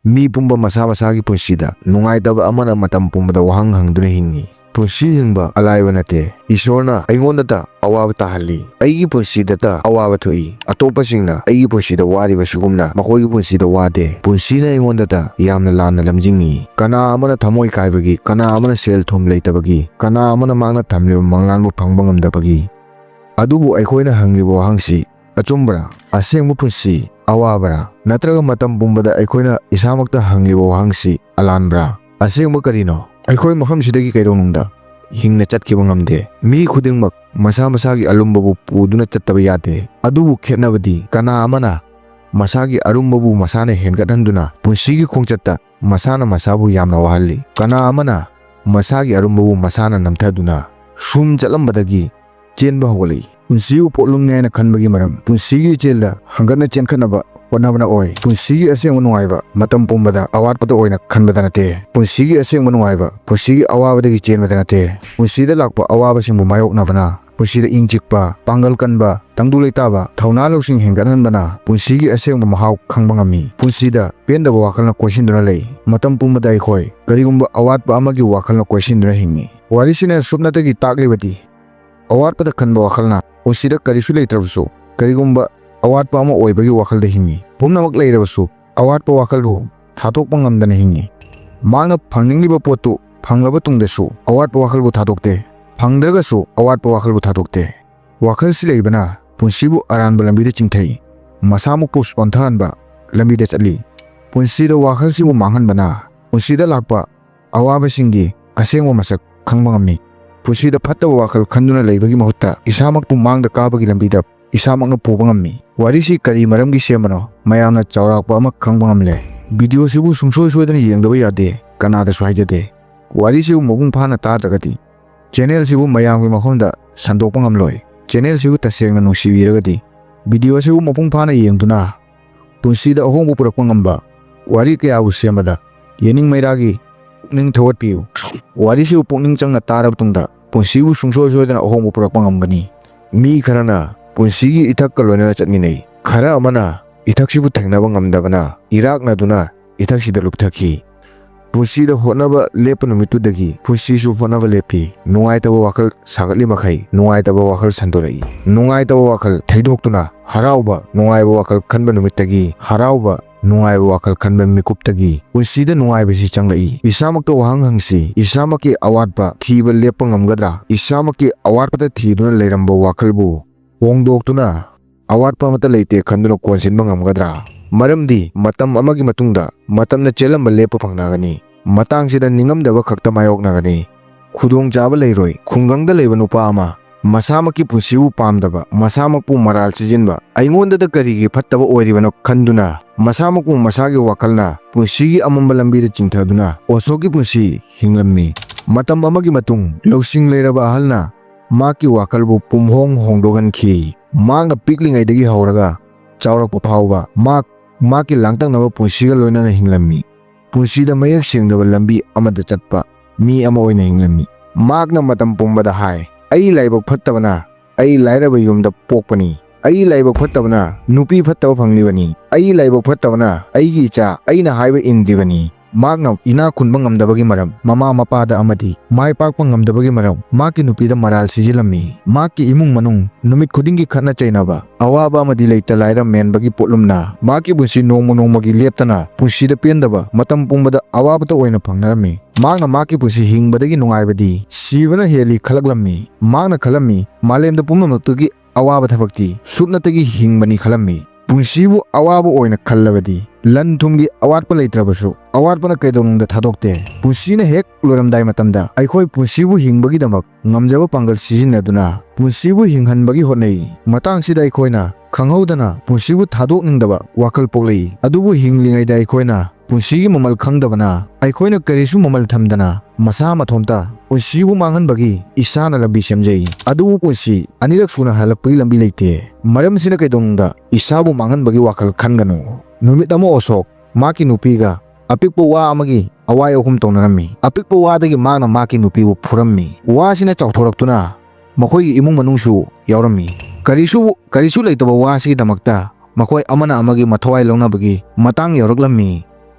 Mi pumba masa masagi punsida nungaitaba amana matam pumbada wahang hangduna hingi. Punsi hingba alaiba nate. Isorna aingondata awaba tahali. Aigi punsidata awaba thoi. Atopasingna aigi punsida wadiba sugumna makoigi punsida wade. Punsina aingondata yamna lana lamjingi. Kana amana thamoi kaibagi, kana amana sel thom leitabagi, kana amana mangna thamliba manglanbu phangba ngamdabagi. Adubu aikoina hangliba wahangsi achumbra asengbu punsi awabra natraga matam pumbada aikoina isamakta hangliba wahangsi alanbra asengbu karino aikoi mafam sidagi kaidonungda hingna chatkiba ngamde mi khudingmak masa masagi alumbabu puduna chattaba yate adubu khetnabadi kana amana masagi arumbabu masana hengathanduna punsigi khongchatta masana masabu yamna wahalli kana amana masagi arumbabu masana namthaduna sum chalambadagi chenba hogoli punsigu potlung ngaina khanbagi maram punsigi chelda hangana chenkhanaba wanabana oi punsigi aseng nuaiba matam pumbada awatpada oina khanbada nate punsigi aseng nuaiba punsigi awabadagi chenbada nate punsida lakpa awaba singbu mayoknabana punsida ingchikpa pangal kanba tangdu leitaba thauna losing henganhanbana punsigi aseng mahau khangba ngami punsida pendaba wakhalna koisinduna lei matam pumbada akhoi karigumba awatpa amagi wakhalna koisinduna hingi warisina subnatagi taklibati awatpada khanba wakhalna punsida karisu leitrabusu karigumba awatpa ama oibagi wakhalda hingi pumnamak leirabasu awatpa wakhalbu thathokpa ngamdana hingi mangna phangningliba potu phanglaba tungdasu awatpa wakhalbu thatokte phangdragasu awatpa wakhalbu thatokte wakhalsi leibana punsibu aranba lambida chingthai masamuk pus onthanba lambida chatli punsida wakhalsibu manghanbana punsida lakpa awaba singdi asengwa masak khangba ngamni punsida phattaba wakhal khanduna leibagi mahutta isamakpu mangda kabagi lambida isamakna puba ngammi warisi kari maramgi semano mayamna chaurakpa ama khangba ngamle video sibu sungsoi soidana yengdaba yade kanada su haijade warisi mobung phana tadragati channel sibu mayamgi makhonda sandokpa ngamloi channel sibu tasengna nungsibiragadi video sibu mobung phana yengduna punsida ahongbu purakpa ngamba wari kaya semada yening mairagi ning thawat piu warisi pukning changna tarab tungda punsibu sungsoi soidana ahongbu purakpa ngambani mi kharana punsigi ithak kalona chatminai khara amana ithak sibu thangnaba ngamdabana irakna duna ithak sida lupthaki punsida hotnaba lepa numitudagi punsisu hotnaba lepi nungaitaba wakhal sagatli makhai nungaitaba wakhal sandorai nungaitaba wakhal thaidoktuna harauba nungaiba wakhal khanba numittagi harauba nungaiba wakhal khanba mikuptagi punsida nungaiba si changlai isamakta wahang hangsi isamaki awatpa thiba lepa ngamgadra isamaki awatpata thiduna leiramba wakhalbu hongdoktuna awatpa mata leite khanduna konsinba ngamgadra maramdi matam amagi matungda matamna chelamba lepa phangnagani matangsida ningamdaba khakta mayoknagani khudong jaba leiroi khungangda leiba nupa ama masamaki punsibu pamdaba masamakpu maral sijinba aingondada karigi phattaba oiribano khanduna masamakpu masagi wakhalna punsigi amamba lambida chingthaduna osoki punsi hinglammi matam amagi matung losing leiraba ahalna maki wakhalbu pumhong hongdogan khi mangna piklingaidagi hauraga chaurakpa phauba maki langtangnaba punsiga loinana hinglammi punsida mayak sengdaba lambi amada chatpa mi ama oina hinglammi makna matam pumbada hai ai laibak phattabana ai lairaba yumda pokpani ai laibak phattabana nupi phattaba phanglibani ai laibak phattabana aigi cha aina haiba indibani magna ina khunba ngamdabagi maram mama mapada amadi mai pakpa ngamdabagi maram maki nupida maral sijilammi maki imung manung numit khudingi khatna chainaba awaba amadi leita laira menbagi potlumna maki bunsi nongmagi leptana punsida pendaba matam pumbada awabata oina phangnarammi magna maki pusi hingbadagi nungaibadi sibana heli khalaklammi magna khalammi malemda pumnamaktugi awaba thabakti subnatagi hingbani khalammi punsibu awaba oina khallabadi lan thumgi awatpa leitrabasu awatpana kaidonungda thadokte punsina hek loramdai matamda aikhoi punsibu hingbagi damak ngamjaba pangal sijinaduna punsibu hinghanbagi hotnei matangsida aikhoina khanghaudana punsibu thadokningdaba wakhal poklei adubu hinglingaida aikhoina punsigi mamal khangdabana aikhoina karisu mamal thamdana masa mathomta punsibu manghanbagi isana lambi semjei adubu punsi anirak suna halakpagi lambi leite maramsina kaidonungda isabu manghanbagi wakhal khanganu numit amo osok maki nupiga apikpo wa amagi awai ahum tonarami apikpo wa dagi magna maki nupibu phurammi wa sina chawthoraktuna makhoi imung manungsu yawrammi karisu leitaba wa sigi damakta makhoi amana amagi mathwai longnabagi matang yawraklammi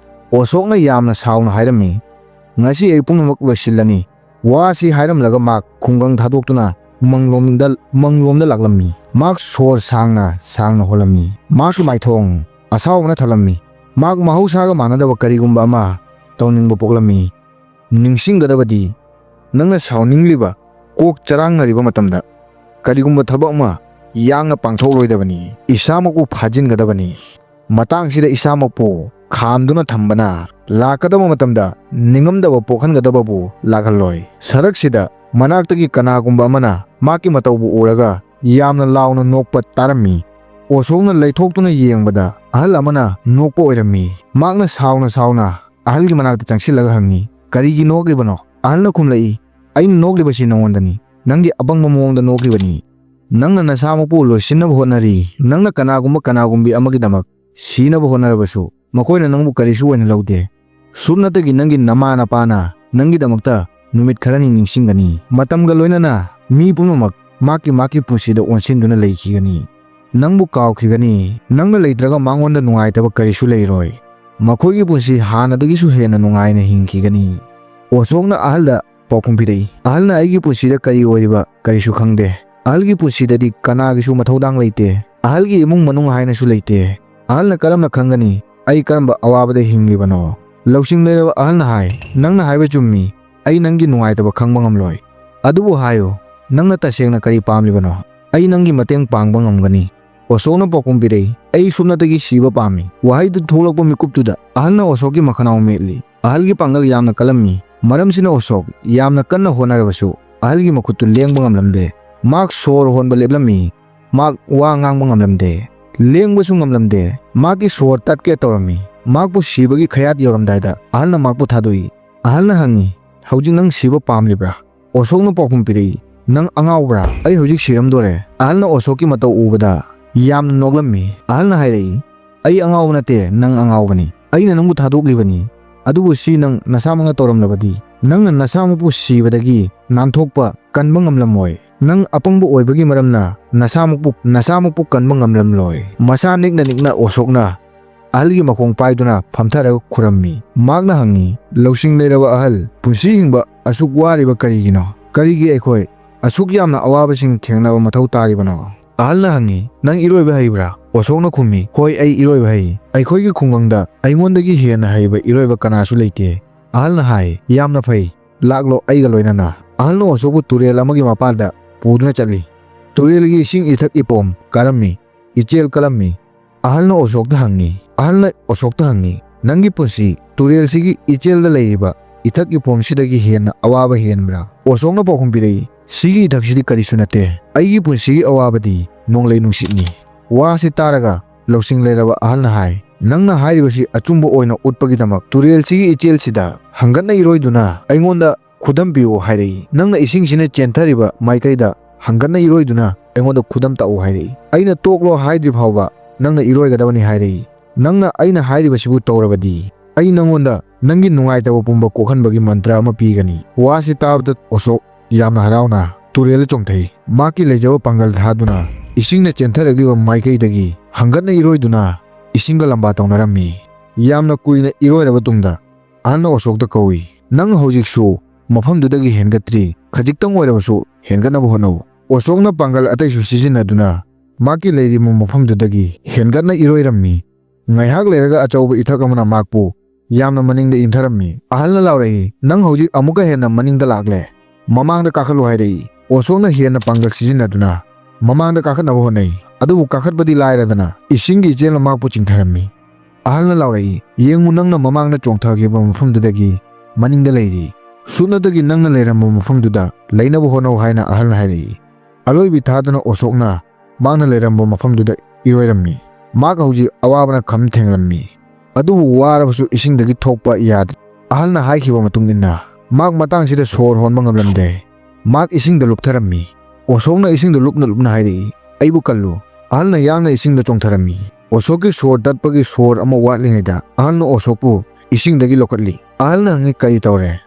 ꯑꯣꯁꯣꯛꯅ ꯌꯥꯝꯅ ꯁꯥꯎꯅ ꯍꯥꯏꯔꯝꯃꯤ, "ꯉꯁꯤ ꯑꯩ ꯄꯨꯝꯅꯃꯛ ꯂꯣꯏꯁꯤꯜꯂꯅꯤ." ꯋꯥꯁꯤ ꯍꯥꯏꯔꯝꯂꯒ ꯃꯍꯥꯛ ꯈꯨꯡꯒꯪ ꯊꯥꯗꯣꯛꯇꯨꯅ ꯎꯃꯪꯂꯣꯝꯗ ꯂꯥꯛꯂꯝꯃꯤ꯫ ꯃꯍꯥꯛ ꯁꯣꯔ ꯁꯥꯡꯅ ꯍꯣꯜꯂꯝꯃꯤ꯫ ꯃꯍꯥꯛꯀꯤ ꯃꯥꯏꯊꯣꯡ ꯑꯁꯥꯎꯕꯅ ꯊꯜꯂꯝꯃꯤ꯫ ꯃꯍꯥꯛ ꯃꯍꯧꯁꯥꯒ ꯃꯥꯟꯅꯗꯕ ꯀꯔꯤꯒꯨꯝꯕ ꯑꯃ ꯇꯧꯅꯤꯡꯕ ꯄꯣꯛꯂꯝꯃꯤ꯫ ꯅꯤꯡꯁꯤꯡꯒꯗꯕꯗꯤ, ꯅꯪꯅ ꯁꯥꯎꯅꯤꯡꯂꯤꯕ, ꯀꯣꯛ ꯆꯔꯥꯡꯅꯔꯤꯕ ꯃꯇꯝꯗ ꯀꯔꯤꯒꯨꯝꯕ ꯊꯕꯛ ꯑꯃ ꯌꯥꯡꯅ ꯄꯥꯡꯊꯣꯛꯂꯣꯏꯗꯕꯅꯤ꯫ ꯏꯁꯥꯃꯛꯄꯨ ꯐꯥꯖꯤꯟꯒꯗꯕꯅꯤ꯫ ꯃꯇꯥꯡꯁꯤꯗ ꯏꯁꯥꯃꯛꯄꯨ ꯈꯥꯝꯗꯨꯅ ꯊꯝꯕꯅ ꯂꯥꯛꯀꯗꯕ ꯃꯇꯝꯗ ꯅꯤꯡꯉꯝꯗꯕ ꯄꯣꯛꯍꯟꯒꯗꯕꯕꯨ ꯂꯥꯛꯍꯜꯂꯣꯏ꯫ ꯁꯔꯛꯁꯤꯗ ꯃꯅꯥꯛꯇꯒꯤ ꯀꯅꯥꯒꯨꯝꯕ ꯑꯃꯅ ꯃꯍꯥꯛꯀꯤ ꯃꯇꯧꯕꯨ ꯎꯔꯒ ꯌꯥꯝꯅ ꯂꯥꯎꯅ ꯅꯣꯛꯄ ꯇꯥꯔꯝꯃꯤ꯫ ꯑꯣꯁꯣꯛꯅ ꯂꯩꯊꯣꯛꯇꯨꯅ ꯌꯦꯡꯕꯗ ꯑꯍꯜ ꯑꯃꯅ ꯅꯣꯛꯄ ꯑꯣꯏꯔꯝꯃꯤ꯫ ꯃꯍꯥꯛꯅ ꯁꯥꯎꯅ ꯑꯍꯜꯒꯤ ꯃꯅꯥꯛꯇ ꯆꯪꯁꯤꯜꯂꯒ ꯍꯪꯉꯤ, "ꯀꯔꯤꯒꯤ ꯅꯣꯛꯂꯤꯕꯅꯣ?" ꯑꯍꯜꯅ ꯈꯨꯝꯂꯛꯏ, "ꯑꯩꯅ ꯅꯣꯛꯂꯤꯕꯁꯤ ꯅꯉꯣꯟꯗꯅꯤ꯫ ꯅꯪꯒꯤ ꯑꯄꯪꯕ ꯃꯑꯣꯡꯗ ꯅꯣꯛꯂꯤꯕꯅꯤ꯫ ꯅꯪꯅ ꯅꯁꯥꯃꯛꯄꯨ ꯂꯣꯏꯁꯤꯟꯅꯕ ꯍꯣꯠꯅꯔꯤ꯫ ꯅꯪꯅ ꯀꯅꯥꯒꯨꯝꯕꯤ ꯑꯃꯒꯤꯗꯃꯛ ꯁꯤꯅꯕ ꯍꯣꯠꯅꯔꯕꯁꯨ ꯃꯈꯣꯏꯅ ꯅꯪꯕꯨ ꯀꯔꯤꯁꯨ ꯑꯣꯏꯅ ꯂꯧꯗꯦ꯫ ꯁꯨꯞꯅꯇꯒꯤ ꯅꯪꯒꯤ ꯅꯃꯥ ꯅꯄꯥꯅ ꯅꯪꯒꯤꯗꯃꯛꯇ ꯅꯨꯃꯤꯠ ꯈꯔꯅꯤ ꯅꯤꯡꯁꯤꯡꯒꯅꯤ꯫ ꯃꯇꯝꯒ ꯂꯣꯏꯅꯅ ꯃꯤ ꯄꯨꯝꯅꯃꯛ ꯃꯥꯒꯤ ꯄꯨꯟꯁꯤꯗ ꯑꯣꯟꯁꯤꯟꯗꯨꯅ ꯂꯩꯈꯤꯒꯅꯤ꯫ ꯅꯪꯕꯨ ꯀꯥꯎꯈꯤꯒꯅꯤ꯫ ꯅꯪꯅ ꯂꯩꯇ꯭ꯔꯒ ꯃꯉꯣꯟꯗ ꯅꯨꯡꯉꯥꯏꯇꯕ ꯀꯔꯤꯁꯨ ꯂꯩꯔꯣꯏ꯫ ꯃꯈꯣꯏꯒꯤ ꯄꯨꯟꯁꯤ ꯍꯥꯟꯅꯗꯒꯤꯁꯨ ꯍꯦꯟꯅ ꯅꯨꯡꯉꯥꯏꯅ ꯍꯤꯡꯈꯤꯒꯅꯤ." ꯑꯣꯁꯣꯛꯅ ꯑꯍꯜꯗ ꯄꯥꯎꯈꯨꯝ ꯄꯤꯔꯛꯏ, "ꯑꯍꯜꯅ ꯑꯩꯒꯤ ꯄꯨꯟꯁꯤꯗ ꯀꯔꯤ ꯑꯣꯏꯔꯤꯕ ꯀꯔꯤꯁꯨ ꯈꯪꯗꯦ꯫ ꯑꯍꯜꯒꯤ ꯄꯨꯟꯁꯤꯗꯗꯤ ꯀꯅꯥꯒꯤꯁꯨ ꯃꯊꯧꯗꯥꯡ ꯂꯩꯇꯦ꯫ ꯑꯍꯜꯒꯤ ꯏꯃꯨꯡ ꯃꯅꯨꯡ ꯍꯥꯏꯅꯁꯨ ꯂꯩꯇꯦ꯫ ꯑꯍꯜꯅ ꯀꯔꯝꯅ ꯈꯪꯒꯅꯤ ꯑꯩ ꯀꯔꯝꯕ ꯑꯋꯥꯕꯗ ꯍꯤꯡꯂꯤꯕꯅꯣ?" ꯂꯧꯁꯤꯡ ꯂꯩꯔꯕ ꯑꯍꯜꯅ ꯍꯥꯏ, "ꯅꯪꯅ ꯍꯥꯏꯕ ꯆꯨꯝꯃꯤ꯫ ꯑꯩ ꯅꯪꯒꯤ ꯅꯨꯡꯉꯥꯏꯇꯕ ꯈꯪꯕ ꯉꯝꯂꯣꯏ꯫ ꯑꯗꯨꯕꯨ ꯍꯥꯏꯌꯨ, ꯅꯪꯅ ꯇꯁꯦꯡꯅ ꯀꯔꯤ ꯄꯥꯝꯂꯤꯕꯅꯣ? ꯑꯩ ꯅꯪꯒꯤ ꯃꯇꯦꯡ ꯄꯥꯡꯕ ꯉꯝꯒꯅꯤ." ꯑꯣꯁꯣꯛꯅ ꯄꯥꯎꯈꯨꯝ ꯄꯤꯔꯛꯏ, "ꯑꯩ ꯁꯨꯞꯅꯇꯒꯤ ꯁꯤꯕ ꯄꯥꯝꯃꯤ." ꯋꯥꯍꯩꯗꯨ ꯊꯣꯛꯂꯛꯄ ꯃꯤꯀꯨꯞꯇꯨꯗ ꯑꯍꯜꯅ ꯑꯣꯁꯣꯛꯀꯤ ꯃꯈꯅꯥꯎ ꯃꯦꯠꯂꯤ꯫ ꯑꯍꯜꯒꯤ ꯄꯥꯡꯒꯜ ꯌꯥꯝꯅ ꯀꯜꯂꯝꯃꯤ꯫ ꯃꯔꯝꯁꯤꯅ ꯑꯣꯁꯣꯛ ꯌꯥꯝꯅ ꯀꯟꯅ ꯍꯣꯠꯅꯔꯕꯁꯨ ꯑꯍꯜꯒꯤ ꯃꯈꯨꯠꯇꯨ ꯂꯦꯡꯕ ꯉꯝꯂꯝꯗꯦ꯫ ꯃꯍꯥꯛ ꯁꯣꯔ ꯍꯣꯟꯕ ꯂꯦꯞꯂꯝꯃꯤ꯫ ꯃꯍꯥꯛ ꯋꯥ ꯉꯥꯡꯕ ꯉꯝꯂꯝꯗꯦ꯫ ꯂꯦꯡꯕꯁꯨ ꯉꯝꯂꯝꯗꯦ꯫ ꯃꯍꯥꯛꯀꯤ ꯁꯣꯔ ꯇꯠꯀꯦ ꯇꯧꯔꯝꯃꯤ꯫ ꯃꯍꯥꯛꯄꯨ ꯁꯤꯕꯒꯤ ꯈꯌꯥꯠ ꯌꯧꯔꯝꯗꯥꯏꯗ ꯑꯍꯜꯅ ꯃꯍꯥꯛꯄꯨ ꯊꯥꯗꯣꯛꯏ꯫ ꯑꯍꯜꯅ ꯍꯪꯉꯤ, "ꯍꯧꯖꯤꯛ ꯅꯪ ꯁꯤꯕ ꯄꯥꯝꯂꯤꯕ꯭ꯔꯥ?" ꯑꯣꯁꯣꯛꯅ ꯄꯥꯎꯈꯨꯝ ꯄꯤꯔꯛꯏ, "ꯅꯪ ꯑꯉꯥꯎꯕ꯭ꯔꯥ? ꯑꯩ ꯍꯧꯖꯤꯛ ꯁꯤꯔꯝꯗꯣꯔꯦ." ꯑꯍꯜꯅ ꯑꯣꯁꯣꯛꯀꯤ ꯃꯇꯧ ꯎꯕꯗ ꯌꯥꯝꯅ ꯅꯣꯛꯂꯝꯃꯤ꯫ ꯑꯍꯜꯅ ꯍꯥꯏꯔꯛꯏ, "ꯑꯩ ꯑꯉꯥꯎꯕ ꯅꯠꯇꯦ, ꯅꯪ ꯑꯉꯥꯎꯕꯅꯤ꯫ ꯑꯩꯅ ꯅꯪꯕꯨ ꯊꯥꯗꯣꯛꯂꯤꯕꯅꯤ꯫ ꯑꯗꯨꯕꯨ ꯁꯤ ꯅꯪ ꯅꯁꯥꯃꯛꯅ ꯇꯧꯔꯝꯂꯕꯗꯤ ꯅꯪꯅ ꯅꯁꯥꯃꯛꯄꯨ ꯁꯤꯕꯗꯒꯤ ꯅꯥꯟꯊꯣꯛꯄ ꯀꯟꯕ ꯉꯝꯂꯝꯃꯣꯏ꯫ ꯅꯪ ꯑꯄꯪꯕ ꯑꯣꯏꯕꯒꯤ ꯃꯔꯝꯅ ꯅꯁꯥꯃꯛꯄꯨ ꯀꯟꯕ ꯉꯝꯂꯝꯂꯣꯏ." ꯃꯁꯥ ꯅꯤꯛꯅ ꯑꯣꯁꯣꯛꯅ ꯑꯍꯜꯒꯤ ꯃꯈꯣꯡ ꯄꯥꯏꯗꯨꯅ ꯐꯝꯊꯔꯒ ꯈꯨꯔꯝꯃꯤ꯫ ꯃꯍꯥꯛꯅ ꯍꯪꯉꯤ, "ꯂꯧꯁꯤꯡ ꯂꯩꯔꯕ ꯑꯍꯜ, ꯄꯨꯟꯁꯤ ꯍꯤꯡꯕ ꯑꯁꯨꯛ ꯋꯥꯔꯤꯕ ꯀꯔꯤꯒꯤꯅꯣ? ꯀꯔꯤꯒꯤ ꯑꯩꯈꯣꯏ ꯑꯁꯨꯛ ꯌꯥꯝꯅ ꯑꯋꯥꯕꯁꯤꯡ ꯊꯦꯡꯅꯕ ꯃꯊꯧ ꯇꯥꯔꯤꯕꯅꯣ?" ꯑꯍꯜꯅ ꯍꯪꯉꯤ, "ꯅꯪ ꯏꯔꯣꯏꯕ ꯍꯩꯕ꯭ꯔꯥ?" ꯑꯣꯁꯣꯛꯅ ꯈꯨꯝꯃꯤ, "ꯍꯣꯏ, ꯑꯩ ꯏꯔꯣꯏꯕ ꯍꯩ꯫ ꯑꯩꯈꯣꯏꯒꯤ ꯈꯨꯡꯒꯪꯗ ꯑꯩꯉꯣꯟꯗꯒꯤ ꯍꯦꯟꯅ ꯍꯩꯕ ꯏꯔꯣꯏꯕ ꯀꯅꯥꯁꯨ ꯂꯩꯇꯦ." ꯑꯍꯜꯅ ꯍꯥꯏ, "ꯌꯥꯝꯅ ꯐꯩ, ꯂꯥꯛꯂꯣ ꯑꯩꯒ ꯂꯣꯏꯅꯅ." ꯑꯍꯜꯅ ꯑꯣꯁꯣꯛꯄꯨ ꯇꯨꯔꯦꯜ ꯑꯃꯒꯤ ꯃꯄꯥꯟꯗ ꯄꯨꯗꯨꯅ ꯆꯠꯂꯤ꯫ ꯇꯨꯔꯦꯜꯒꯤ ꯏꯁꯤꯡ ꯏꯊꯛ ꯏꯄꯣꯝ ꯀꯥꯔꯝꯃꯤ, ꯏꯆꯦꯜ ꯀꯜꯂꯝꯃꯤ꯫ ꯑꯍꯜꯅ ꯑꯣꯁꯣꯛꯇ ꯍꯪꯉꯤ, "ꯅꯪꯒꯤ ꯄꯨꯟꯁꯤ ꯇꯨꯔꯦꯜꯁꯤꯒꯤ ꯏꯆꯦꯜꯗ ꯂꯩꯔꯤꯕ ꯏꯊꯛ ꯏꯄꯣꯝꯁꯤꯗꯒꯤ ꯍꯦꯟꯅ ꯑꯋꯥꯕ ꯍꯦꯟꯕ꯭ꯔꯥ?" ꯑꯣꯁꯣꯛꯅ ꯄꯥꯎꯈꯨꯝ ꯄꯤꯔꯛꯏ, "ꯁꯤꯒꯤ ꯏꯊꯛꯁꯤꯗꯤ ꯀꯔꯤꯁꯨ ꯅꯠꯇꯦ꯫ ꯑꯩꯒꯤ ꯄꯨꯟꯁꯤꯒꯤ ꯑꯋꯥꯕꯗꯤ ꯅꯣꯡꯂꯩ ꯅꯨꯡꯁꯤꯠꯅꯤ." ꯋꯥꯁꯤ ꯇꯥꯔꯒ ꯂꯧꯁꯤꯡ ꯂꯩꯔꯕ ꯑꯍꯜꯅ ꯍꯥꯏ, "ꯅꯪꯅ ꯍꯥꯏꯔꯤꯕꯁꯤ ꯑꯆꯨꯝꯕ ꯑꯣꯏꯅ ꯎꯠꯄꯒꯤꯗꯃꯛ ꯇꯨꯔꯦꯜꯁꯤꯒꯤ ꯏꯆꯦꯜꯁꯤꯗ ꯍꯪꯒꯠꯅ ꯏꯔꯣꯏꯗꯨꯅ ꯑꯩꯉꯣꯟꯗ ꯈꯨꯗꯝ ꯄꯤꯌꯨ ꯍꯥꯏꯔꯛꯏ꯫ ꯅꯪꯅ ꯏꯁꯤꯡꯁꯤꯅ ꯆꯦꯟꯊꯔꯤꯕ ꯃꯥꯏꯀꯩꯗ ꯍꯪꯒꯠꯅ ꯏꯔꯣꯏꯗꯨꯅ ꯑꯩꯉꯣꯟꯗ ꯈꯨꯗꯝ ꯇꯥꯛꯎ ꯍꯥꯏꯔꯛꯏ꯫ ꯑꯩꯅ ꯇꯣꯛꯂꯣ ꯍꯥꯏꯗ꯭ꯔꯤ ꯐꯥꯎꯕ ꯅꯪꯅ ꯏꯔꯣꯏꯒꯗꯕꯅꯤ ꯍꯥꯏꯔꯛꯏ꯫ ꯅꯪꯅ ꯑꯩꯅ ꯍꯥꯏꯔꯤꯕꯁꯤꯕꯨ ꯇꯧꯔꯕꯗꯤ ꯑꯩ ꯅꯪꯉꯣꯟꯗ ꯅꯪꯒꯤ ꯅꯨꯡꯉꯥꯏꯇꯕ ꯄꯨꯝꯕ ꯀꯣꯛꯍꯟꯕꯒꯤ ꯃꯟꯇ꯭ꯔ ꯑꯃ ꯄꯤꯒꯅꯤ." ꯋꯥꯁꯤ ꯇꯥꯕꯗ ꯑꯣꯁꯣꯛ ꯌꯥꯝꯅ ꯍꯔꯥꯎꯅ ꯇꯨꯔꯦꯜꯗ ꯆꯣꯡꯊꯩ꯫ ꯃꯍꯥꯛꯀꯤ ꯂꯩꯖꯕ ꯄꯥꯡꯒꯜ ꯊꯥꯗꯨꯅ ꯏꯁꯤꯡꯅ ꯆꯦꯟꯊꯔꯛꯂꯤꯕ ꯃꯥꯏꯀꯩꯗꯒꯤ ꯍꯪꯒꯠꯅ ꯏꯔꯣꯏꯗꯨꯅ ꯏꯁꯤꯡꯒ ꯂꯝꯕꯥ ꯇꯧꯅꯔꯝꯃꯤ꯫ ꯌꯥꯝꯅ ꯀꯨꯏꯅ ꯏꯔꯣꯏꯔꯕ ꯇꯨꯡꯗ ꯑꯍꯜꯅ ꯑꯣꯁꯣꯛꯇ ꯀꯧꯏ, "ꯅꯪ ꯍꯧꯖꯤꯛꯁꯨ ꯃꯐꯝꯗꯨꯗꯒꯤ ꯍꯦꯟꯒꯠꯇ꯭ꯔꯤ꯫ ꯈꯖꯤꯛꯇꯪ ꯑꯣꯏꯔꯕꯁꯨ ꯍꯦꯟꯒꯠꯅꯕ ꯍꯣꯠꯅꯧ." ꯑꯣꯁꯣꯛꯅ ꯄꯥꯡꯒꯜ ꯑꯇꯩꯁꯨ ꯁꯤꯖꯤꯟꯅꯗꯨꯅ ꯃꯍꯥꯛꯀꯤ ꯂꯩꯔꯤꯕ ꯃꯐꯝꯗꯨꯗꯒꯤ ꯍꯦꯟꯒꯠꯅ ꯏꯔꯣꯏꯔꯝꯃꯤ꯫ ꯉꯥꯏꯍꯥꯛ ꯂꯩꯔꯒ ꯑꯆꯧꯕ ꯏꯊꯛ ꯑꯃꯅ ꯃꯍꯥꯛꯄꯨ ꯌꯥꯝꯅ ꯃꯅꯤꯡꯗ ꯏꯟꯊꯔꯝꯃꯤ꯫ ꯑꯍꯜꯅ ꯂꯥꯎꯔꯛꯏ, "ꯅꯪ ꯍꯧꯖꯤꯛ ꯑꯃꯨꯛꯀ ꯍꯦꯟꯅ ꯃꯅꯤꯡꯗ ꯂꯥꯛꯂꯦ꯫ ꯃꯃꯥꯡꯗ ꯀꯥꯈꯠꯂꯨ" ꯍꯥꯏꯔꯛꯏ꯫ ꯑꯣꯁꯣꯛꯅ ꯍꯦꯟꯅ ꯄꯥꯡꯒꯜ ꯁꯤꯖꯤꯟꯅꯗꯨꯅ ꯃꯃꯥꯡꯗ ꯀꯥꯈꯠꯅꯕ ꯍꯣꯠꯅꯩ꯫ ꯑꯗꯨꯕꯨ ꯀꯥꯈꯠꯄꯗꯤ ꯂꯥꯏꯔꯗꯅ ꯏꯁꯤꯡꯒꯤ ꯏꯆꯦꯜꯅ ꯃꯍꯥꯛꯄꯨ ꯆꯤꯡꯊꯔꯝꯃꯤ꯫ ꯑꯍꯜꯅ ꯂꯥꯎꯔꯛꯏ, "ꯌꯦꯡꯉꯨ, ꯅꯪꯅ ꯃꯃꯥꯡꯗ ꯆꯣꯡꯊꯈꯤꯕ ꯃꯐꯝꯗꯨꯗꯒꯤ ꯃꯅꯤꯡꯗ ꯂꯩꯔꯤ꯫ ꯁꯨꯞꯅꯇꯒꯤ ꯅꯪꯅ ꯂꯩꯔꯝꯕ ꯃꯐꯝꯗꯨꯗ ꯂꯩꯅꯕ ꯍꯣꯠꯅꯧ" ꯍꯥꯏꯅ ꯑꯍꯜꯅ ꯍꯥꯏꯔꯛꯏ꯫ ꯑꯂꯣꯏꯕꯤ ꯊꯥꯗꯨꯅ ꯑꯣꯁꯣꯛꯅ ꯃꯍꯥꯛꯅ ꯂꯩꯔꯝꯕ ꯃꯐꯝꯗꯨꯗ ꯏꯔꯣꯏꯔꯝꯃꯤ꯫ ꯃꯍꯥꯛ ꯍꯧꯖꯤꯛ ꯑꯋꯥꯕꯅ ꯈꯝ ꯊꯦꯡꯂꯝꯃꯤ꯫ ꯑꯗꯨꯕꯨ ꯋꯥꯔꯕꯁꯨ ꯏꯁꯤꯡꯗꯒꯤ ꯊꯣꯛꯄ ꯌꯥꯗ꯭ꯔꯤ꯫ ꯑꯍꯜꯅ ꯍꯥꯏꯈꯤꯕ ꯃꯇꯨꯡ ꯏꯟꯅ ꯃꯍꯥꯛ ꯃꯇꯥꯡꯁꯤꯗ ꯁꯣꯔ ꯍꯣꯟꯕ ꯉꯝꯂꯝꯗꯦ꯫ ꯃꯍꯥꯛ ꯏꯁꯤꯡꯗ ꯂꯨꯞꯊꯔꯝꯃꯤ꯫ ꯑꯣꯁꯣꯛꯅ ꯏꯁꯤꯡꯗ ꯂꯨꯞꯅ ꯍꯥꯏꯔꯛꯏ, "ꯑꯩꯕꯨ ꯀꯜꯂꯨ." ꯑꯍꯜꯅ ꯌꯥꯡꯅ ꯏꯁꯤꯡꯗ ꯆꯣꯡꯊꯔꯝꯃꯤ꯫ ꯑꯣꯁꯣꯛꯀꯤ ꯁꯣꯔ ꯇꯠꯄꯒꯤ ꯁꯣꯔ ꯑꯃ ꯋꯥꯠꯂꯤꯉꯩꯗ ꯑꯍꯜꯅ ꯑꯣꯁꯣꯛꯄꯨ ꯏꯁꯤꯡꯗꯒꯤ ꯂꯧꯈꯠꯂꯤ꯫ ꯑꯍꯜꯅ ꯍꯪꯉꯤ, "ꯀꯔꯤ ꯇꯧꯔꯦ?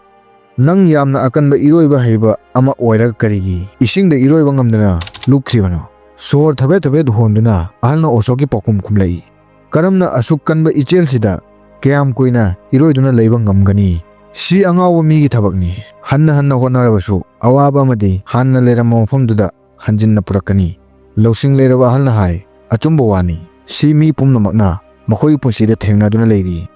ꯅꯪ ꯌꯥꯝꯅ ꯑꯀꯟꯕ ꯏꯔꯣꯏꯕ ꯍꯩꯕ ꯑꯃ ꯑꯣꯏꯔꯒ ꯀꯔꯤꯒꯤ ꯏꯁꯤꯡꯗ ꯏꯔꯣꯏꯕ ꯉꯝꯗꯅ ꯂꯨꯞꯈ꯭ꯔꯤꯕꯅꯣ?" ꯁꯣꯔ ꯊꯕꯦꯠ ꯍꯣꯟꯗꯨꯅ ꯑꯍꯜꯅ ꯑꯣꯁꯣꯛꯀꯤ ꯄꯥꯎꯈꯨꯝ ꯈꯨꯝꯂꯛꯏ, "ꯀꯔꯝꯅ ꯑꯁꯨꯛ ꯀꯟꯕ ꯏꯆꯦꯜꯁꯤꯗ ꯀꯌꯥꯝ ꯀꯨꯏꯅ ꯏꯔꯣꯏꯗꯨꯅ ꯂꯩꯕ ꯉꯝꯒꯅꯤ? ꯁꯤ ꯑꯉꯥꯎꯕ ꯃꯤꯒꯤ ꯊꯕꯛꯅꯤ꯫ ꯍꯟꯅ ꯍꯣꯠꯅꯔꯕꯁꯨ ꯑꯋꯥꯕ ꯑꯃꯗꯤ ꯍꯥꯟꯅ ꯂꯩꯔꯝꯕ ꯃꯐꯝꯗꯨꯗ ꯍꯟꯖꯤꯟꯅ ꯄꯨꯔꯛꯀꯅꯤ꯫ ꯂꯧꯁꯤꯡ ꯂꯩꯔꯕ ꯑꯍꯜꯅ ꯍꯥꯏ, ꯑꯆꯨꯝꯕ ꯋꯥꯅꯤ꯫ ꯁꯤ ꯃꯤ ꯄꯨꯝꯅꯃꯛꯅ ꯃꯈꯣꯏꯒꯤ ꯄꯨꯟꯁꯤꯗ ꯊꯦꯡꯅꯗꯨꯅ ꯂꯩꯔꯤ꯫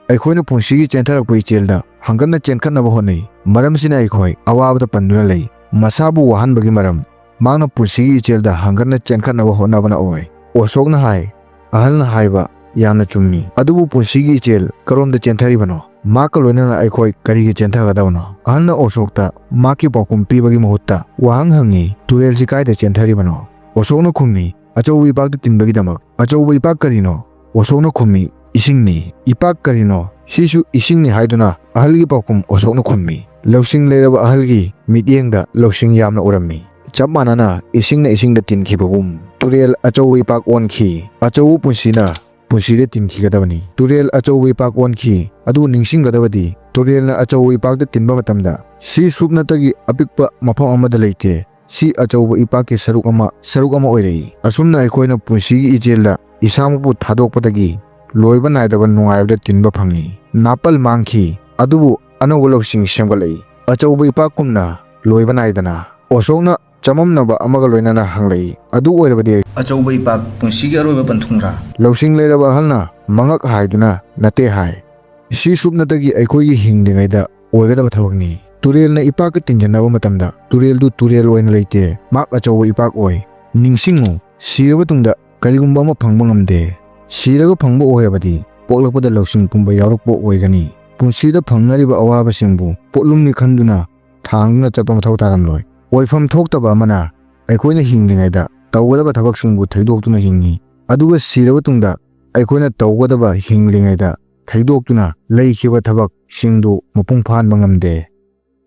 ꯑꯩꯈꯣꯏꯅ ꯄꯨꯟꯁꯤꯒꯤ ꯆꯦꯟꯊꯔꯛꯄ ꯏꯆꯦꯜꯗ ꯍꯪꯒꯠꯅ ꯆꯦꯟꯈꯠꯅꯕ ꯍꯣꯠꯅꯩ, ꯃꯔꯝꯁꯤꯅ ꯑꯩꯈꯣꯏ ꯑꯋꯥꯕꯗ ꯄꯟꯗꯨꯅ ꯂꯩ꯫ ꯃꯁꯥꯕꯨ ꯋꯥꯍꯟꯕꯒꯤ ꯃꯔꯝ ꯃꯍꯥꯛꯅ ꯄꯨꯟꯁꯤꯒꯤ ꯏꯆꯦꯜꯗ ꯍꯪꯒꯠꯅ ꯆꯦꯟꯈꯠꯅꯕ ꯍꯣꯠꯅꯕꯅ ꯑꯣꯏ꯫ ꯑꯣꯁꯣꯛꯅ ꯍꯥꯏ, ꯑꯍꯜꯅ ꯍꯥꯏꯕ ꯌꯥꯝꯅ ꯆꯨꯝꯃꯤ, ꯑꯗꯨꯕꯨ ꯄꯨꯟꯁꯤꯒꯤ ꯏꯆꯦꯜ ꯀꯔꯣꯝꯗ ꯆꯦꯟꯊꯔꯤꯕꯅꯣ? ꯃꯍꯥꯛꯀ ꯂꯣꯏꯅꯅ ꯑꯩꯈꯣꯏ ꯀꯔꯤꯒꯤ ꯆꯦꯟꯊꯒꯗꯕꯅꯣ? ꯑꯍꯜꯅ ꯑꯣꯁꯣꯛꯇ ꯃꯍꯥꯛꯀꯤ ꯄꯥꯎꯈꯨꯝ ꯄꯤꯕꯒꯤ ꯃꯍꯨꯠꯇ ꯋꯥꯍꯪ ꯍꯪꯉꯤ, ꯇꯨꯔꯦꯜꯁꯤ ꯀꯥꯏꯗ ꯆꯦꯟꯊꯔꯤꯕꯅꯣ? ꯑꯣꯁꯣꯛꯅ ꯈꯨꯝꯃꯤ, ꯑꯆꯧꯕ ꯏꯄꯥꯛꯇ ꯇꯤꯟꯕꯒꯤꯗꯃꯛ꯫ ꯑꯆꯧꯕ ꯏꯄꯥꯛ ꯀꯔꯤꯅꯣ? ꯑꯣꯁꯣꯛꯅ ꯈꯨꯝꯃꯤ, ꯏꯁꯤꯡꯅꯤ꯫ ꯏꯄꯥꯛ ꯀꯔꯤꯅꯣ? ꯁꯤꯁꯨ ꯏꯁꯤꯡꯅꯤ ꯍꯥꯏꯗꯨꯅ ꯑꯍꯜꯒꯤ ꯄꯥꯎꯈꯨꯝ ꯑꯣꯁꯣꯛꯅ ꯈꯨꯝꯃꯤ꯫ ꯂꯧꯁꯤꯡ ꯂꯩꯔꯕ ꯑꯍꯜꯒꯤ ꯃꯤꯠꯌꯦꯡꯗ ꯂꯧꯁꯤꯡ ꯌꯥꯝꯅ ꯎꯔꯝꯃꯤ꯫ ꯆꯞ ꯃꯥꯟꯅꯅ ꯏꯁꯤꯡꯅ ꯏꯁꯤꯡꯗ ꯇꯤꯟꯈꯤꯕꯒꯨꯝ ꯇꯨꯔꯦꯜ ꯑꯆꯧꯕ ꯏꯄꯥꯛ ꯑꯣꯟꯈꯤ꯫ ꯑꯆꯧꯕ ꯄꯨꯟꯁꯤꯅ ꯄꯨꯟꯁꯤꯗ ꯇꯤꯟꯈꯤꯒꯗꯕꯅꯤ꯫ ꯇꯨꯔꯦꯜ ꯑꯆꯧꯕ ꯏꯄꯥꯛ ꯑꯣꯟꯈꯤ, ꯑꯗꯨꯕꯨ ꯅꯤꯡꯁꯤꯡꯒꯗꯕꯗꯤ ꯇꯨꯔꯦꯜꯅ ꯑꯆꯧꯕ ꯏꯄꯥꯛꯇ ꯇꯤꯟꯕ ꯃꯇꯝꯗ ꯁꯤ ꯁꯨꯞꯅꯇꯒꯤ ꯑꯄꯤꯛꯄ ꯃꯐꯝ ꯑꯃꯗ ꯂꯩꯇꯦ, ꯁꯤ ꯑꯆꯧꯕ ꯏꯄꯥꯛꯀꯤ ꯁꯔꯨꯛ ꯑꯃ ꯑꯣꯏꯔꯛꯏ꯫ ꯑꯁꯨꯝꯅ ꯑꯩꯈꯣꯏꯅ ꯄꯨꯟꯁꯤꯒꯤ ꯏꯆꯦꯜꯗ ꯏꯁꯥꯃꯛꯄꯨ ꯊꯥꯗꯣꯛꯄꯗꯒꯤ ꯂꯣꯏꯕ ꯅꯥꯏꯗꯕ ꯅꯨꯡꯉꯥꯏꯕꯗ ꯇꯤꯟꯕ ꯐꯪꯏ꯫ ꯅꯥꯄꯜ ꯃꯥꯡꯈꯤ, ꯑꯗꯨꯕꯨ ꯑꯅꯧꯕ ꯂꯧꯁꯤꯡ ꯁꯦꯝꯒꯠꯂꯛꯏ, ꯑꯆꯧꯕ ꯏꯄꯥꯛꯀꯨꯝꯅ ꯂꯣꯏꯕ ꯅꯥꯏꯗꯅ꯫ ꯑꯣꯁꯣꯛꯅ ꯆꯃꯝꯅꯕ ꯑꯃꯒ ꯂꯣꯏꯅꯅ ꯍꯪꯂꯛꯏ, ꯑꯗꯨ ꯑꯣꯏꯔꯕꯗꯤ ꯑꯆꯧꯕ ꯏꯄꯥꯛ ꯄꯨꯟꯁꯤꯒꯤ ꯑꯔꯣꯏꯕ ꯄꯟꯊꯨꯡꯔꯥ? ꯂꯧꯁꯤꯡ ꯂꯩꯔꯕ ꯑꯍꯜꯅ ꯃꯉꯛ ꯍꯥꯏꯗꯨꯅ ꯅꯠꯇꯦ ꯍꯥꯏ꯫ ꯁꯤ ꯁꯨꯞꯅꯇꯒꯤ ꯑꯩꯈꯣꯏꯒꯤ ꯍꯤꯡꯂꯤꯉꯩꯗ ꯑꯣꯏꯒꯗꯕ ꯊꯕꯛꯅꯤ꯫ ꯇꯨꯔꯦꯜꯅ ꯏꯄꯥꯛꯀ ꯇꯤꯟꯖꯟꯅꯕ ꯃꯇꯝꯗ ꯇꯨꯔꯦꯜꯗꯨ ꯇꯨꯔꯦꯜ ꯑꯣꯏꯅ ꯂꯩꯇꯦ, ꯃꯍꯥꯛ ꯑꯆꯧꯕ ꯏꯄꯥꯛ ꯑꯣꯏ꯫ ꯅꯤꯡꯁꯤꯡꯉꯨ, ꯁꯤꯔꯕ ꯇꯨꯡꯗ ꯀꯔꯤꯒꯨꯝꯕ ꯑꯃ ꯐꯪꯕ ꯉꯝꯗꯦ꯫ ꯁꯤꯔꯒ ꯐꯪꯕ ꯑꯣꯏꯔꯕꯗꯤ ꯄꯣꯛꯂꯛꯄꯗ ꯂꯧꯁꯤꯡ ꯄꯨꯝꯕ ꯌꯥꯎꯔꯛꯄ ꯑꯣꯏꯒꯅꯤ꯫ ꯄꯨꯟꯁꯤꯗ ꯐꯪꯅꯔꯤꯕ ꯑꯋꯥꯕꯁꯤꯡꯕꯨ ꯄꯣꯠꯂꯨꯝꯅꯤ ꯈꯟꯗꯨꯅ ꯊꯥꯡꯗꯨꯅ ꯆꯠꯄ ꯃꯊꯧ ꯇꯥꯔꯝꯂꯣꯏ꯫ ꯑꯣꯏꯐꯝ ꯊꯣꯛꯇꯕ ꯑꯃꯅ ꯑꯩꯈꯣꯏꯅ ꯍꯤꯡꯂꯤꯉꯩꯗ ꯇꯧꯒꯗꯕ ꯊꯕꯛꯁꯤꯡꯕꯨ ꯊꯩꯗꯣꯛꯇꯨꯅ ꯍꯤꯡꯏ, ꯑꯗꯨꯒ ꯁꯤꯔꯕ ꯇꯨꯡꯗ ꯑꯩꯈꯣꯏꯅ ꯇꯧꯒꯗꯕ ꯍꯤꯡꯂꯤꯉꯩꯗ ꯊꯩꯗꯣꯛꯇꯨꯅ ꯂꯩꯈꯤꯕ ꯊꯕꯛꯁꯤꯡꯗꯨ ꯃꯄꯨꯡ ꯐꯥꯍꯟꯕ ꯉꯝꯗꯦ꯫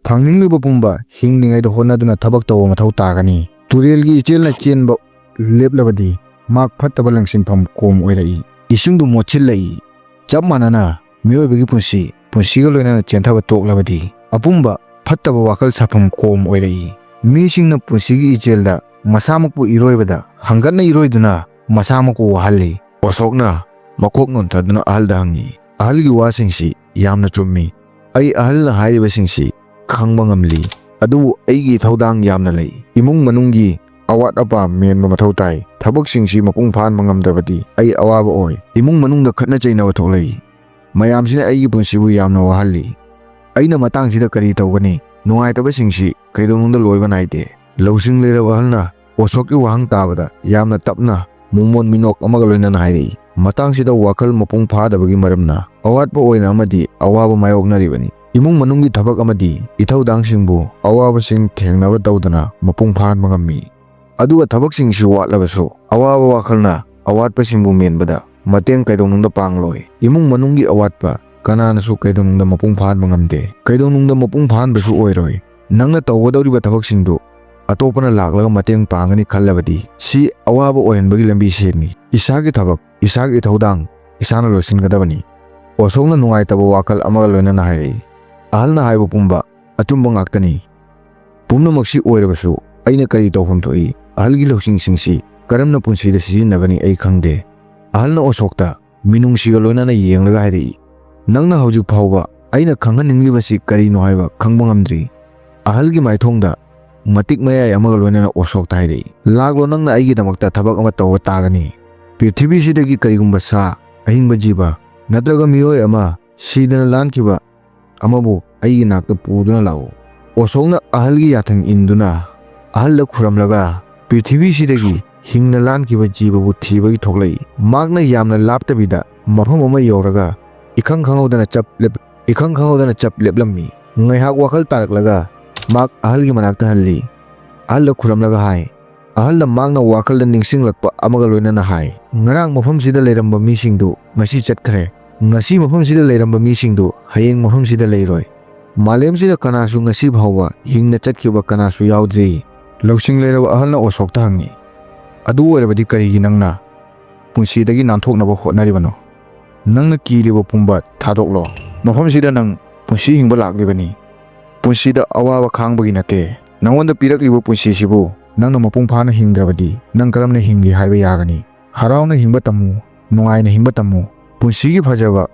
ꯐꯪꯅꯤꯡꯂꯤꯕ ꯄꯨꯝꯕ ꯍꯤꯡꯂꯤꯉꯩꯗ ꯍꯣꯠꯅꯗꯨꯅ ꯊꯕꯛ ꯇꯧꯕ ꯃꯊꯧ ꯇꯥꯒꯅꯤ꯫ ꯇꯨꯔꯦꯜꯒꯤ ꯏꯆꯦꯜꯅ ꯆꯦꯟꯕ ꯂꯦꯞꯂꯕꯗꯤ ꯃꯍꯥꯛ ꯐꯠꯇꯕ ꯂꯪꯁꯤꯟꯐꯝ ꯀꯣꯝ ꯑꯣꯏꯔꯛꯏ, ꯏꯁꯤꯡꯗꯨ ꯃꯣꯠꯁꯤꯜꯂꯛꯏ꯫ ꯆꯞ ꯃꯥꯟꯅꯅ ꯃꯤꯑꯣꯏꯕꯒꯤ ꯄꯨꯟꯁꯤꯒ ꯂꯣꯏꯅꯅ ꯆꯦꯟꯊꯕ ꯇꯣꯛꯂꯕꯗꯤ ꯑꯄꯨꯝꯕ ꯐꯠꯇꯕ ꯋꯥꯈꯜ ꯁꯥꯐꯝ ꯀꯣꯝ ꯑꯣꯏꯔꯛꯏ꯫ ꯃꯤꯁꯤꯡꯅ ꯄꯨꯟꯁꯤꯒꯤ ꯏꯆꯦꯜꯗ ꯃꯁꯥꯃꯛꯄꯨ ꯏꯔꯣꯏꯕꯗ ꯍꯪꯒꯠꯅ ꯏꯔꯣꯏꯗꯨꯅ ꯃꯁꯥꯃꯛꯄꯨ ꯋꯥꯍꯜꯂꯤ꯫ ꯑꯣꯁꯣꯛꯅ ꯃꯀꯣꯛ ꯅꯣꯟꯊꯗꯨꯅ ꯑꯍꯜꯗ ꯍꯪꯉꯤ, ꯑꯍꯜꯒꯤ ꯋꯥꯁꯤꯡꯁꯤ ꯌꯥꯝꯅ ꯆꯨꯝꯃꯤ꯫ ꯑꯩ ꯑꯍꯜꯅ ꯍꯥꯏꯔꯤꯕꯁꯤꯡꯁꯤ ꯈꯪꯕ ꯉꯝꯂꯤ, ꯑꯗꯨꯕꯨ ꯑꯩꯒꯤ ꯏꯊꯧꯗꯥꯡ ꯌꯥꯝꯅ ꯂꯩ꯫ ꯏꯃꯨꯡ ꯃꯅꯨꯡꯒꯤ ꯑꯋꯥꯠ ꯑꯄꯥ ꯃꯦꯟꯕ ꯃꯊꯧ ꯇꯥꯏ꯫ ꯊꯕꯛꯁꯤꯡꯁꯤ ꯃꯄꯨꯡ ꯐꯥꯍꯟꯕ ꯉꯝꯗ꯭ꯔꯕꯗꯤ ꯑꯩ ꯑꯋꯥꯕ ꯑꯣꯏ꯫ ꯏꯃꯨꯡ ꯃꯅꯨꯡꯗ ꯈꯠꯅ ꯆꯩꯅꯕ ꯊꯣꯛꯂꯛꯏ, ꯃꯌꯥꯝꯁꯤꯅ ꯑꯩꯒꯤ ꯄꯨꯟꯁꯤꯕꯨ ꯌꯥꯝꯅ ꯋꯥꯍꯜꯂꯤ꯫ ꯑꯩꯅ ꯃꯇꯥꯡꯁꯤꯗ ꯀꯔꯤ ꯇꯧꯒꯅꯤ? ꯅꯨꯡꯉꯥꯏꯇꯕꯁꯤꯡꯁꯤ ꯀꯩꯗꯧꯅꯨꯡꯗ ꯂꯣꯏꯕ ꯅꯥꯏꯗꯦ꯫ ꯂꯧꯁꯤꯡ ꯂꯩꯔꯕ ꯑꯍꯜꯅ ꯑꯣꯁꯣꯛꯀꯤ ꯋꯥꯍꯪ ꯇꯥꯕꯗ ꯌꯥꯝꯅ ꯇꯞꯅ ꯃꯣꯃꯣꯟ ꯃꯤꯅꯣꯛ ꯑꯃꯒ ꯂꯣꯏꯅꯅ ꯍꯥꯏꯔꯛꯏ, ꯃꯇꯥꯡꯁꯤꯗ ꯋꯥꯈꯜ ꯃꯄꯨꯡ ꯐꯥꯗꯕꯒꯤ ꯃꯔꯝꯅ ꯑꯋꯥꯠꯄ ꯑꯣꯏꯅ ꯑꯃꯗꯤ ꯑꯋꯥꯕ ꯃꯥꯌꯣꯛꯅꯔꯤꯕꯅꯤ꯫ ꯏꯃꯨꯡ ꯃꯅꯨꯡꯒꯤ ꯊꯕꯛ ꯑꯃꯗꯤ ꯏꯊꯧꯗꯥꯡꯁꯤꯡꯕꯨ ꯑꯋꯥꯕꯁꯤꯡ ꯊꯦꯡꯅꯕ ꯇꯧꯗꯅ ꯃꯄꯨꯡ ꯐꯥꯍꯟꯕ ꯉꯝꯃꯤ, ꯑꯗꯨꯒ ꯊꯕꯛꯁꯤꯡꯁꯤ ꯋꯥꯠꯂꯕꯁꯨ ꯑꯋꯥꯕ ꯋꯥꯈꯜꯅ ꯑꯋꯥꯠꯄꯁꯤꯡꯕꯨ ꯃꯦꯟꯕꯗ ꯃꯇꯦꯡ ꯀꯩꯗꯧꯅꯨꯡꯗ ꯄꯥꯡꯂꯣꯏ꯫ ꯏꯃꯨꯡ manunggi awatpa kananasu kaidonungda mapung phanba ngamde, kaidonungda mapung phanbasu oiroi. Nangna tawgadawriba thabaksindu atopana laklaga mateng pangani khallabadi si awaba ohenbagi lambi semi. Isagi thabak, isagi ithodang, isana losingadabani. Osongna nungaitaba wakal amaga loinana hairi. Ahalna haibu pumba atumba ngaktani. Pumnamaksi oirabasu aina kari tawfam thoi. Ahalgi lawsingsingsi karamna punsida sijinnabani ai khangde. Ahalna osokta minungsiga loinana yenglaga hairi. Nangna haujuk phawba aina khanghaninglibasi karino haiba khangba ngamdri. Ahalgi maithongda matik mayai amaga loinana osokta hairi. Laglo nangna aigi damakta thabak ama tawwa tagani. Prithibhisidagi karigumba sa ahingba jiba natraga miyoi ama sidana lankiba amabu aigi nakta puduna lao. Osokna ahalgi yathang induna ahalla khuramlaga prithibhisidagi hingna lankiba jibabu thibagi thoklai. Magna yamna laptabida mafam ama yoraga ikhang khanghodana chap leplammi. Ngaihak wakhal taraklaga mak ahalgi manakta halli. Ahalla khuramlaga hai. Ahalla magna wakhalda ningsinglakpa amaga loinana hai. Ngarang mafamsida leiramba misingdu ngasi chatkhare. Ngasi mafamsida leiramba misingdu hayeng mafamsida leiroi. Malemsida kanasu ngasi bhawba hingna chatkhiba kanasu yaudri. Lawsing leiraba ahalna osokta hangi. Adu oirabadi karigi nangna punsidagi nanthoknaba hotnaribano. Nangna kiriba pumba thadoklo. Mafamsida nang punsi hingba laklibani. Punsida awaba khangbagi nate. Nangonda pirakliba punsisibu nangna mapung phana hingdrabadi nang karamna hingli haiba yagani. Harauna hingba tamu, nungaina hingba tamu. Punsigi phajaba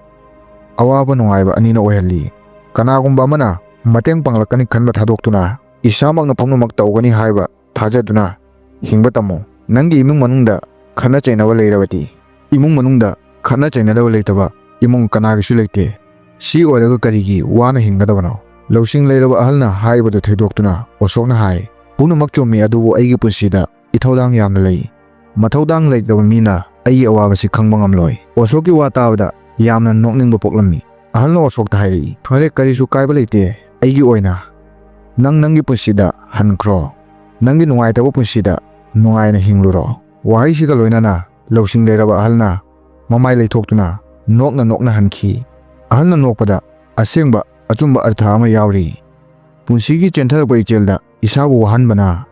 ꯑꯋꯥꯕ ꯅꯨꯡꯉꯥꯏꯕ ꯑꯅꯤꯅ ꯑꯣꯏꯍꯜꯂꯤ꯫ ꯀꯅꯥꯒꯨꯝꯕ ꯑꯃꯅ ꯃꯇꯦꯡ ꯄꯥꯡꯂꯛꯀꯅꯤ ꯈꯟꯕ ꯊꯥꯗꯣꯛꯇꯨꯅ ꯏꯁꯥꯃꯛꯅ ꯄꯨꯝꯅꯃꯛ ꯇꯧꯒꯅꯤ ꯍꯥꯏꯕ ꯊꯥꯖꯗꯨꯅ ꯍꯤꯡꯕ ꯇꯝꯃꯨ꯫ ꯅꯪꯒꯤ ꯏꯃꯨꯡ ꯃꯅꯨꯡꯗ ꯈꯠꯅ ꯆꯩꯅꯕ ꯂꯩꯔꯕꯗꯤ ꯏꯃꯨꯡ ꯃꯅꯨꯡꯗ ꯈꯠꯅ ꯆꯩꯅꯗꯕ ꯂꯩꯇꯕ ꯏꯃꯨꯡ ꯀꯅꯥꯒꯤꯁꯨ ꯂꯩꯇꯦ꯫ ꯁꯤ ꯑꯣꯏꯔꯒ ꯀꯔꯤꯒꯤ ꯋꯥꯅ ꯍꯤꯡꯒꯗꯕꯅꯣ? ꯂꯧꯁꯤꯡ ꯂꯩꯔꯕ ꯑꯍꯜꯅ ꯍꯥꯏꯕꯗꯨ ꯊꯩꯗꯣꯛꯇꯨꯅ ꯑꯁꯣꯛꯅ ꯍꯥꯏ, ꯄꯨꯝꯅꯃꯛ ꯆꯨꯝꯃꯤ ꯑꯗꯨꯕꯨ ꯑꯩꯒꯤ ꯄꯨꯟꯁꯤꯗ ꯏꯊꯧꯗꯥꯡ ꯌꯥꯝꯅ ꯂꯩ꯫ ꯃꯊꯧꯗꯥꯡ ꯂꯩꯇꯕ ꯃꯤꯅ ꯑꯩꯒꯤ ꯑꯋꯥꯕꯁꯤ ꯈꯪꯕ ꯉꯝꯂꯣꯏ꯫ ꯑꯁꯣꯛꯀꯤ ꯋꯥ ꯇꯥꯕꯗ ꯌꯥꯝꯅ ꯅꯣꯛꯅꯤꯡꯕ ꯄꯣꯛꯂꯝꯃꯤ꯫ ꯑꯍꯜꯅ ꯑꯁꯣꯛꯇ ꯍꯥꯏꯔꯛꯏ, ꯐꯔꯦ ꯀꯔꯤꯁꯨ ꯀꯥꯏꯕ ꯂꯩꯇꯦ ꯑꯩꯒꯤ ꯑꯣꯏꯅ ꯅꯪꯒꯤ ꯄꯨꯟꯁꯤꯗ ꯍꯟꯈ꯭ꯔꯣ꯫ ꯅꯪꯒꯤ ꯅꯨꯡꯉꯥꯏꯇꯕ ꯄꯨꯟꯁꯤꯗ ꯅꯨꯡꯉꯥꯏꯅ ꯍꯤꯡꯂꯨꯔꯣ꯫ ꯋꯥꯍꯩꯁꯤꯒ ꯂꯣꯏꯅꯅ ꯂꯧꯁꯤꯡ ꯂꯩꯔꯕ ꯑꯍꯜꯅ ꯃꯃꯥꯏ ꯂꯩꯊꯣꯛꯇꯨꯅ ꯅꯣꯛꯅ ꯅꯣꯛꯅ ꯍꯟꯈꯤ꯫ ꯑꯍꯜꯅ ꯅꯣꯛꯄꯗ ꯑꯁꯦꯡꯕ ꯑꯆꯨꯝꯕ ꯑꯔꯊ ꯑꯃ ꯌꯥꯎꯔꯤ꯫ ꯄꯨꯟꯁꯤꯒꯤ ꯆꯦꯟꯊꯔꯛꯄ ꯏꯆꯦꯜꯗ ꯏꯁꯥꯕꯨ ꯋꯥꯍꯟꯕꯅ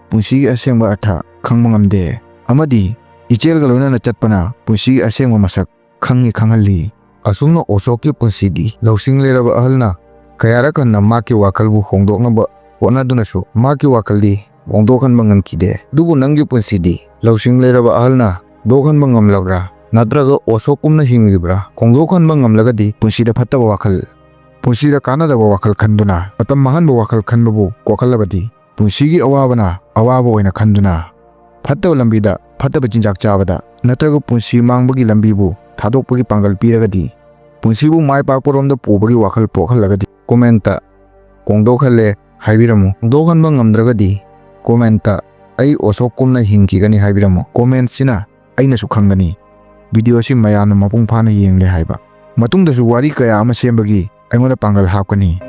ꯄꯨꯟꯁꯤꯒꯤ ꯑꯁꯦꯡꯕ ꯑꯔꯊ ꯈꯪꯕ ꯉꯝꯗꯦ, ꯑꯃꯗꯤ ꯏꯆꯦꯜꯒ ꯂꯣꯏꯅꯅ ꯆꯠꯄꯅ ꯄꯨꯟꯁꯤꯒꯤ ꯑꯁꯦꯡꯕ ꯃꯁꯛ ꯈꯪꯍꯜꯂꯤ꯫ ꯑꯁꯨꯝꯅ ꯑꯁꯣꯛꯀꯤ ꯄꯨꯟꯁꯤꯗꯤ ꯂꯧꯁꯤꯡ ꯂꯩꯔꯕ ꯑꯍꯜꯅ ꯀꯌꯥꯔꯛ ꯍꯟꯅ ꯃꯍꯥꯛꯀꯤ ꯋꯥꯈꯜꯕꯨ ꯍꯣꯡꯗꯣꯛꯅꯕ ꯍꯣꯠꯅꯗꯨꯅꯁꯨ ꯃꯍꯥꯛꯀꯤ ꯋꯥꯈꯜꯗꯤ ꯍꯣꯡꯗꯣꯛꯍꯟꯕ ꯉꯝꯈꯤꯗꯦ꯫ ꯑꯗꯨꯕꯨ ꯅꯪꯒꯤ ꯄꯨꯟꯁꯤꯗꯤ ꯂꯧꯁꯤꯡ ꯂꯩꯔꯕ ꯑꯍꯜꯅ ꯍꯣꯡꯗꯣꯛꯍꯟꯕ ꯉꯝꯂꯕ꯭ꯔꯥ? ꯅꯠꯇ꯭ꯔꯒ ꯑꯁꯣꯛꯀꯨꯝꯅ ꯍꯤꯡꯂꯤꯕ꯭ꯔꯥ? ꯍꯣꯡꯗꯣꯛꯍꯟꯕ ꯉꯝꯂꯒꯗꯤ ꯄꯨꯟꯁꯤꯗ ꯐꯠꯇꯕ ꯋꯥꯈꯜ, ꯄꯨꯟꯁꯤꯗ ꯀꯥꯟꯅꯗꯕ ꯋꯥꯈꯜ ꯈꯟꯗꯨꯅ ꯃꯇꯝ ꯃꯥꯡꯍꯟꯕ ꯋꯥꯈꯜ ꯈꯟꯕꯕꯨ ꯀꯣꯛꯍꯜꯂꯕꯗꯤ ꯄꯨꯟꯁꯤꯒꯤ ꯑꯋꯥꯕꯅ ꯑꯋꯥꯕ ꯑꯣꯏꯅ ꯈꯟꯗꯨꯅ ꯐꯠꯇꯕ ꯂꯝꯕꯤꯗ ꯐꯠꯇꯕ ꯆꯤꯟꯖꯥꯛ ꯆꯥꯕꯗ ꯅꯠꯇ꯭ꯔꯒ ꯄꯨꯟꯁꯤ ꯃꯥꯡꯕꯒꯤ ꯂꯝꯕꯤꯕꯨ ꯊꯥꯗꯣꯛꯄꯒꯤ ꯄꯥꯡꯒꯜ ꯄꯤꯔꯒꯗꯤ, ꯄꯨꯟꯁꯤꯕꯨ ꯃꯥꯏ ꯄꯥꯛꯄꯔꯣꯝꯗ ꯄꯨꯕꯒꯤ ꯋꯥꯈꯜ ꯄꯣꯛꯍꯜꯂꯒꯗꯤ ꯀꯣꯃꯦꯟꯇ ꯍꯣꯡꯗꯣꯛꯍꯜꯂꯦ ꯍꯥꯏꯕꯤꯔꯝꯃꯨ꯫ ꯍꯣꯡꯗꯣꯛꯍꯟꯕ ꯉꯝꯗ꯭ꯔꯒꯗꯤ ꯀꯣꯃꯦꯟꯇ ꯑꯩ ꯑꯁꯣꯛꯀꯨꯝꯅ ꯍꯤꯡꯈꯤꯒꯅꯤ ꯍꯥꯏꯕꯤꯔꯝꯃꯨ꯫ ꯀꯣꯃꯦꯟꯠꯁꯤꯅ ꯑꯩꯅꯁꯨ ꯈꯪꯒꯅꯤ ꯚꯤꯗꯤꯑꯣ ꯑꯁꯤ ꯃꯌꯥꯝꯅ ꯃꯄꯨꯡ ꯐꯥꯅ ꯌꯦꯡꯂꯦ ꯍꯥꯏꯕ꯫ ꯃꯇꯨꯡꯗꯁꯨ ꯋꯥꯔꯤ ꯀꯌꯥ ꯑꯃ ꯁꯦꯝꯕꯒꯤ ꯑꯩꯉꯣꯟꯗ ꯄꯥꯡꯒꯜ ꯍꯥꯞꯀꯅꯤ꯫